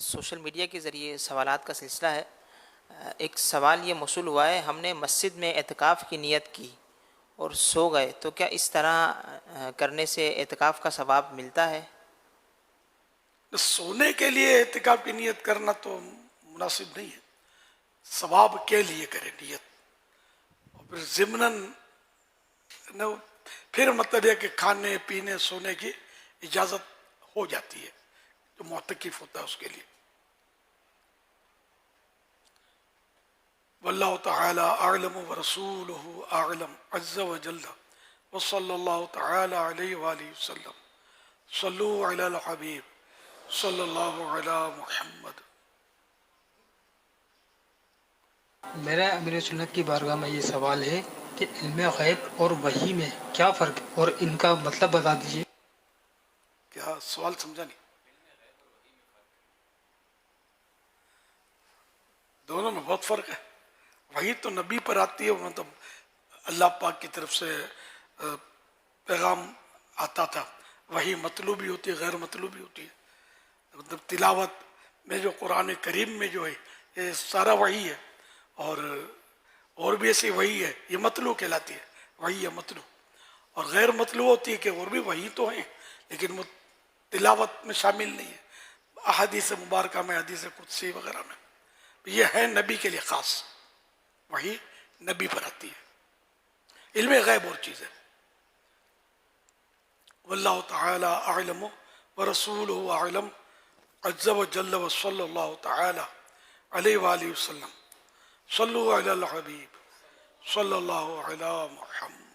Social media کے ذریعے سوالات کا سلسلہ ہے۔ ایک سوال یہ موصول ہوا ہے، ہم نے مسجد میں اعتکاف کی نیت کی اور سو گئے، تو کیا اس طرح کرنے سے اعتکاف کا ثواب ملتا ہے؟ سونے کے لیے اعتکاف کی نیت کرنا تو مناسب نہیں ہے، ثواب کے لیے کرے نیت، اور پھر ضمناً پھر مطلب ہے کہ کھانے پینے سونے کی اجازت ہو جاتی ہے جو معتکف ہوتا ہے اس کے لیے۔ واللہ تعالی اعلم ورسولہ اعلم عز وجل وصلی اللہ تعالی علیہ وآلہ وسلم۔ صلو علی الحبیب صلی اللہ علی محمد۔ میرا امیر سنت کی بارگاہ میں یہ سوال ہے کہ علم غیب اور وحی میں کیا فرق ہے اور ان کا مطلب بتا دیجیے۔ کیا سوال سمجھا نہیں؟ دونوں میں بہت فرق ہے۔ وحی تو نبی پر آتی ہے، مطلب اللہ پاک کی طرف سے پیغام آتا تھا۔ وحی مطلوبی ہوتی ہے، غیر مطلوبی ہوتی ہے۔ مطلب تلاوت میں جو قرآن کریم میں جو ہے یہ سارا وحی ہے، اور بھی ایسی وحی ہے یہ مطلوع کہلاتی ہے، وحی ہے مطلوع۔ اور غیر مطلوع ہوتی ہے کہ اور بھی وحی تو ہیں لیکن وہ تلاوت میں شامل نہیں ہے، احادیث مبارکہ میں، حدیث قدسی وغیرہ میں۔ یہ ہے نبی کے لیے خاص، وحی نبی پر آتی ہے۔ علم غیب اور چیز ہے۔ واللہ تعالی اعلم ورسولہ اعلم عز وجل وصلی اللہ تعالی علیہ وآلہ وسلم۔ صلو علی الحبیب صلی اللہ علی محمد۔